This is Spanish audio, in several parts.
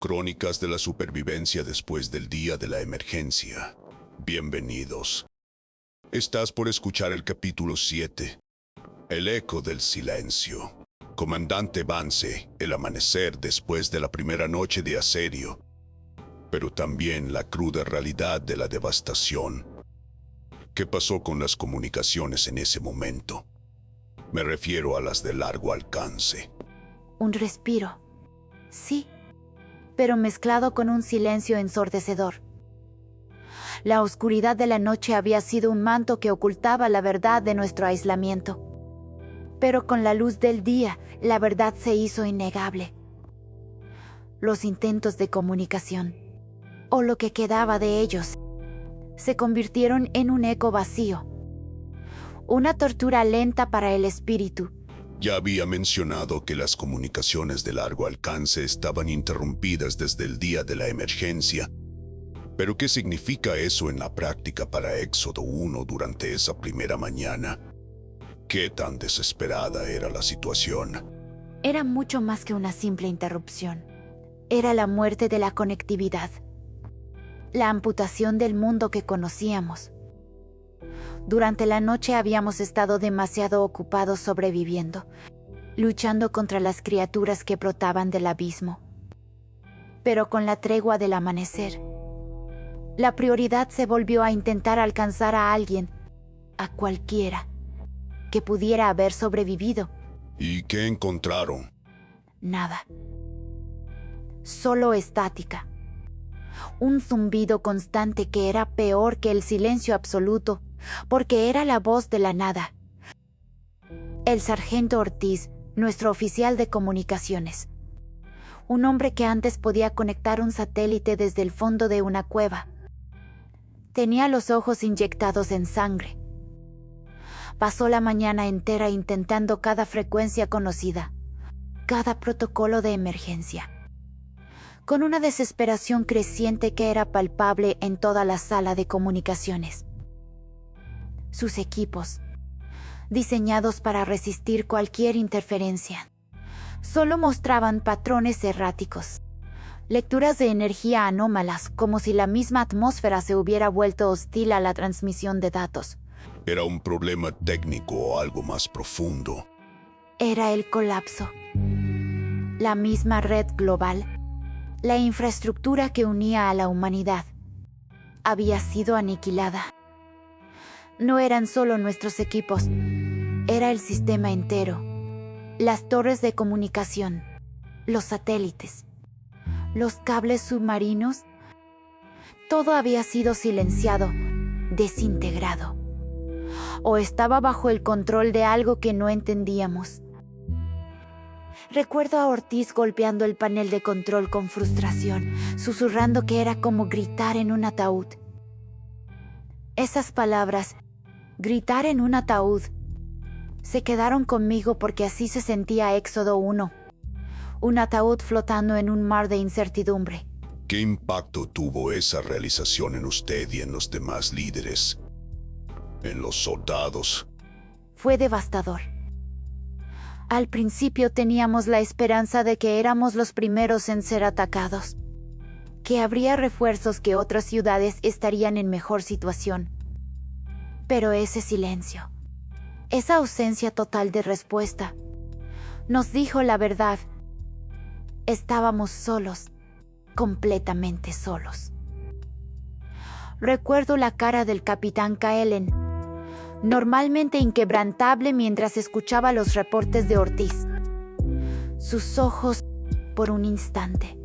Crónicas de la supervivencia después del día de la emergencia. Bienvenidos. Estás por escuchar el capítulo 7. El eco del silencio. Comandante Vance, el amanecer después de la primera noche de asedio. Pero también la cruda realidad de la devastación. ¿Qué pasó con las comunicaciones en ese momento? Me refiero a las de largo alcance. Un respiro. Sí, pero mezclado con un silencio ensordecedor. La oscuridad de la noche había sido un manto que ocultaba la verdad de nuestro aislamiento. Pero con la luz del día, la verdad se hizo innegable. Los intentos de comunicación, o lo que quedaba de ellos, se convirtieron en un eco vacío. Una tortura lenta para el espíritu. Ya había mencionado que las comunicaciones de largo alcance estaban interrumpidas desde el día de la emergencia. ¿Pero qué significa eso en la práctica para Éxodo 1 durante esa primera mañana? ¿Qué tan desesperada era la situación? Era mucho más que una simple interrupción. Era la muerte de la conectividad. La amputación del mundo que conocíamos. Durante la noche habíamos estado demasiado ocupados sobreviviendo, luchando contra las criaturas que brotaban del abismo. Pero con la tregua del amanecer, la prioridad se volvió a intentar alcanzar a alguien, a cualquiera, que pudiera haber sobrevivido. ¿Y qué encontraron? Nada. Solo estática. Un zumbido constante que era peor que el silencio absoluto, porque era la voz de la nada. El sargento Ortiz, nuestro oficial de comunicaciones. Un hombre que antes podía conectar un satélite desde el fondo de una cueva. Tenía los ojos inyectados en sangre. Pasó la mañana entera intentando cada frecuencia conocida, cada protocolo de emergencia, con una desesperación creciente que era palpable en toda la sala de comunicaciones. Sus equipos, diseñados para resistir cualquier interferencia, solo mostraban patrones erráticos, lecturas de energía anómalas, como si la misma atmósfera se hubiera vuelto hostil a la transmisión de datos. ¿Era un problema técnico o algo más profundo? Era el colapso. La misma red global, la infraestructura que unía a la humanidad, había sido aniquilada. No eran solo nuestros equipos, era el sistema entero. Las torres de comunicación, los satélites, los cables submarinos. Todo había sido silenciado, desintegrado. O estaba bajo el control de algo que no entendíamos. Recuerdo a Ortiz golpeando el panel de control con frustración, susurrando que era como gritar en un ataúd. Esas palabras, gritar en un ataúd, se quedaron conmigo porque así se sentía Éxodo 1. Un ataúd flotando en un mar de incertidumbre. ¿Qué impacto tuvo esa realización en usted y en los demás líderes? ¿En los soldados? Fue devastador. Al principio teníamos la esperanza de que éramos los primeros en ser atacados, que habría refuerzos, que otras ciudades estarían en mejor situación. Pero ese silencio, esa ausencia total de respuesta, nos dijo la verdad. Estábamos solos, completamente solos. Recuerdo la cara del capitán Kaelen, normalmente inquebrantable mientras escuchaba los reportes de Ortiz. Sus ojos, por un instante,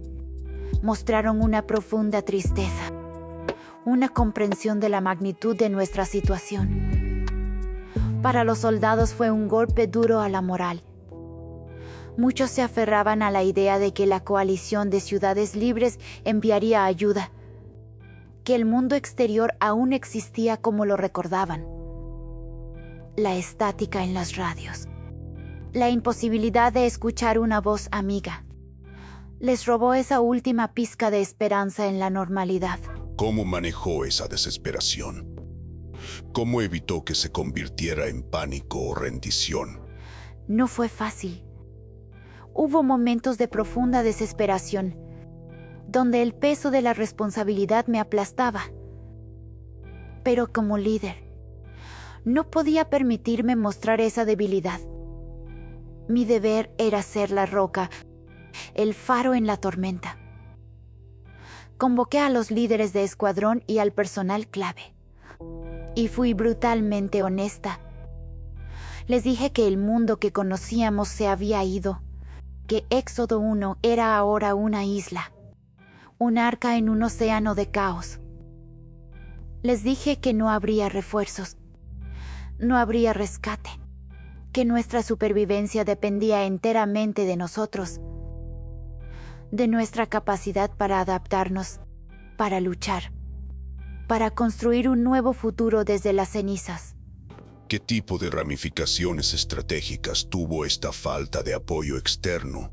mostraron una profunda tristeza, una comprensión de la magnitud de nuestra situación. Para los soldados fue un golpe duro a la moral. Muchos se aferraban a la idea de que la coalición de ciudades libres enviaría ayuda, que el mundo exterior aún existía como lo recordaban. La estática en las radios, la imposibilidad de escuchar una voz amiga, les robó esa última pizca de esperanza en la normalidad. ¿Cómo manejó esa desesperación? ¿Cómo evitó que se convirtiera en pánico o rendición? No fue fácil. Hubo momentos de profunda desesperación, donde el peso de la responsabilidad me aplastaba. Pero como líder, no podía permitirme mostrar esa debilidad. Mi deber era ser la roca, el faro en la tormenta. Convoqué a los líderes de escuadrón y al personal clave. Y fui brutalmente honesta. Les dije que el mundo que conocíamos se había ido, que Éxodo 1 era ahora una isla, un arca en un océano de caos. Les dije que no habría refuerzos, no habría rescate, que nuestra supervivencia dependía enteramente de nosotros, de nuestra capacidad para adaptarnos, para luchar, para construir un nuevo futuro desde las cenizas. ¿Qué tipo de ramificaciones estratégicas tuvo esta falta de apoyo externo?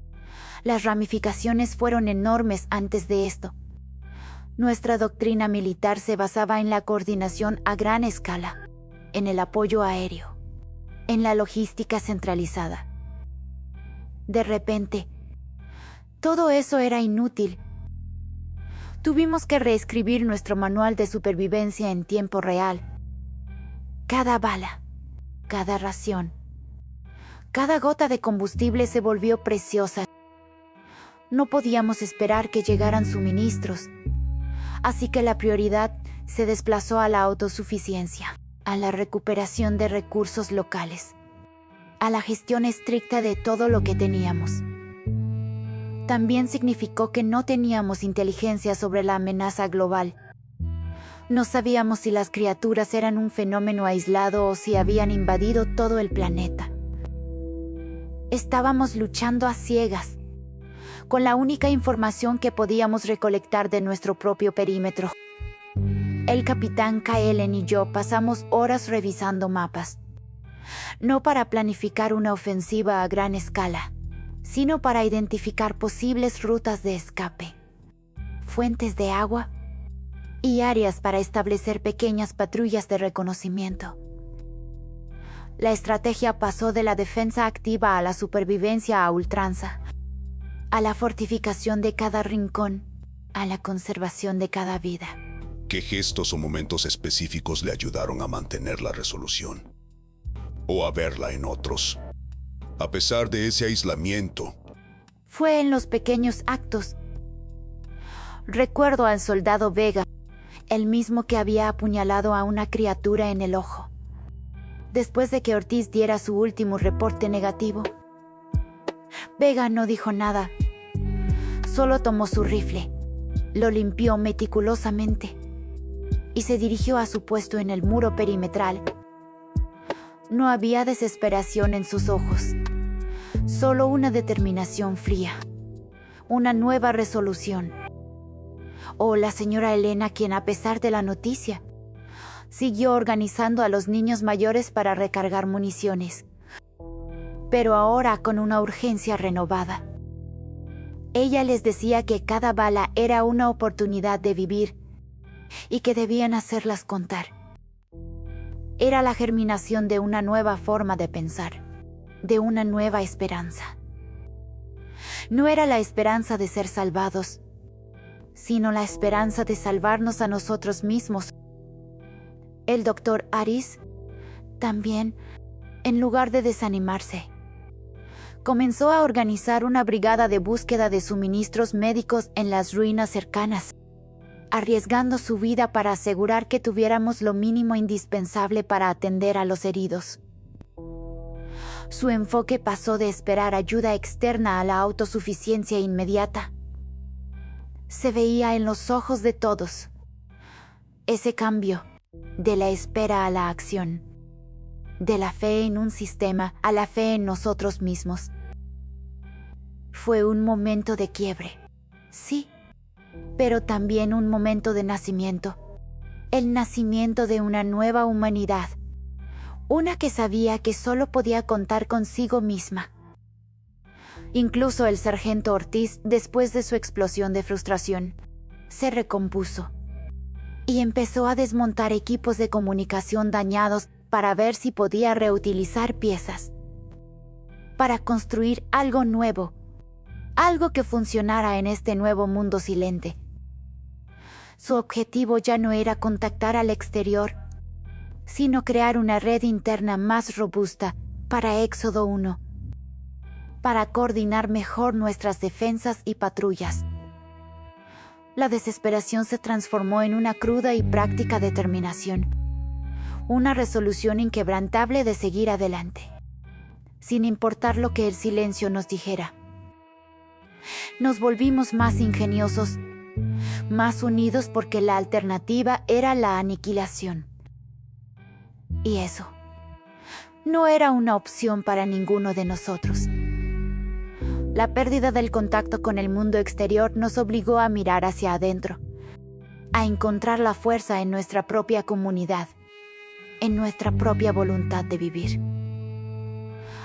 Las ramificaciones fueron enormes antes de esto. Nuestra doctrina militar se basaba en la coordinación a gran escala, en el apoyo aéreo, en la logística centralizada. De repente, todo eso era inútil. Tuvimos que reescribir nuestro manual de supervivencia en tiempo real. Cada bala, cada ración, cada gota de combustible se volvió preciosa. No podíamos esperar que llegaran suministros, así que la prioridad se desplazó a la autosuficiencia, a la recuperación de recursos locales, a la gestión estricta de todo lo que teníamos. También significó que no teníamos inteligencia sobre la amenaza global. No sabíamos si las criaturas eran un fenómeno aislado o si habían invadido todo el planeta. Estábamos luchando a ciegas, con la única información que podíamos recolectar de nuestro propio perímetro. El capitán Kaelen y yo pasamos horas revisando mapas, no para planificar una ofensiva a gran escala, sino para identificar posibles rutas de escape, fuentes de agua y áreas para establecer pequeñas patrullas de reconocimiento. La estrategia pasó de la defensa activa a la supervivencia a ultranza, a la fortificación de cada rincón, a la conservación de cada vida. ¿Qué gestos o momentos específicos le ayudaron a mantener la resolución? ¿O a verla en otros? A pesar de ese aislamiento. Fue en los pequeños actos. Recuerdo al soldado Vega, el mismo que había apuñalado a una criatura en el ojo. Después de que Ortiz diera su último reporte negativo, Vega no dijo nada. Solo tomó su rifle, lo limpió meticulosamente y se dirigió a su puesto en el muro perimetral. No había desesperación en sus ojos, solo una determinación fría, una nueva resolución. O la señora Elena, quien a pesar de la noticia, siguió organizando a los niños mayores para recargar municiones, pero ahora con una urgencia renovada. Ella les decía que cada bala era una oportunidad de vivir y que debían hacerlas contar. Era la germinación de una nueva forma de pensar, de una nueva esperanza. No era la esperanza de ser salvados, sino la esperanza de salvarnos a nosotros mismos. El doctor Aris, también, en lugar de desanimarse, comenzó a organizar una brigada de búsqueda de suministros médicos en las ruinas cercanas, arriesgando su vida para asegurar que tuviéramos lo mínimo indispensable para atender a los heridos. Su enfoque pasó de esperar ayuda externa a la autosuficiencia inmediata. Se veía en los ojos de todos ese cambio, de la espera a la acción, de la fe en un sistema a la fe en nosotros mismos. Fue un momento de quiebre, sí, pero también un momento de nacimiento, el nacimiento de una nueva humanidad, una que sabía que solo podía contar consigo misma. Incluso el sargento Ortiz, después de su explosión de frustración, se recompuso y empezó a desmontar equipos de comunicación dañados para ver si podía reutilizar piezas, para construir algo nuevo, algo que funcionara en este nuevo mundo silente. Su objetivo ya no era contactar al exterior, sino crear una red interna más robusta para Éxodo 1, para coordinar mejor nuestras defensas y patrullas. La desesperación se transformó en una cruda y práctica determinación, una resolución inquebrantable de seguir adelante, sin importar lo que el silencio nos dijera. Nos volvimos más ingeniosos, más unidos porque la alternativa era la aniquilación. Y eso no era una opción para ninguno de nosotros. La pérdida del contacto con el mundo exterior nos obligó a mirar hacia adentro, a encontrar la fuerza en nuestra propia comunidad, en nuestra propia voluntad de vivir.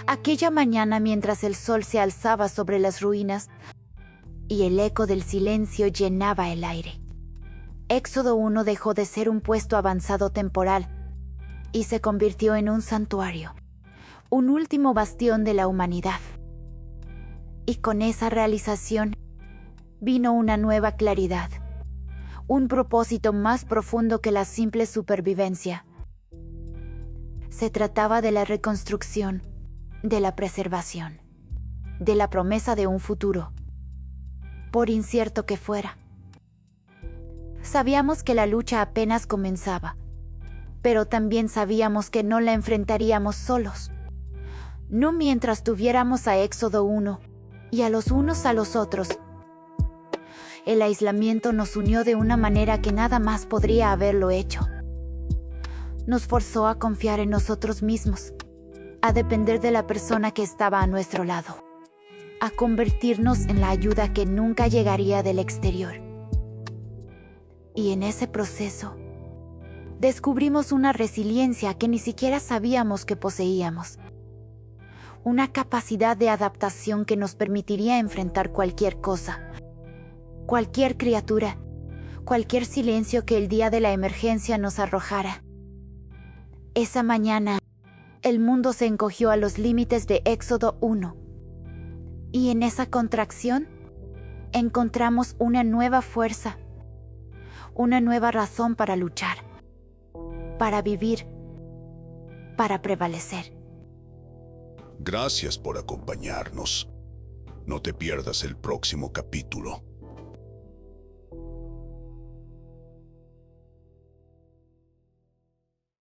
Aquella mañana, mientras el sol se alzaba sobre las ruinas y el eco del silencio llenaba el aire, Éxodo 1 dejó de ser un puesto avanzado temporal y se convirtió en un santuario, un último bastión de la humanidad. Y con esa realización vino una nueva claridad, un propósito más profundo que la simple supervivencia. Se trataba de la reconstrucción, de la preservación, de la promesa de un futuro, por incierto que fuera. Sabíamos que la lucha apenas comenzaba, pero también sabíamos que no la enfrentaríamos solos. No mientras tuviéramos a Éxodo 1 y a los unos a los otros. El aislamiento nos unió de una manera que nada más podría haberlo hecho. Nos forzó a confiar en nosotros mismos, a depender de la persona que estaba a nuestro lado, a convertirnos en la ayuda que nunca llegaría del exterior. Y en ese proceso, descubrimos una resiliencia que ni siquiera sabíamos que poseíamos. Una capacidad de adaptación que nos permitiría enfrentar cualquier cosa, cualquier criatura, cualquier silencio que el día de la emergencia nos arrojara. Esa mañana, el mundo se encogió a los límites de Éxodo 1. Y en esa contracción, encontramos una nueva fuerza, una nueva razón para luchar, para vivir, para prevalecer. Gracias por acompañarnos. No te pierdas el próximo capítulo.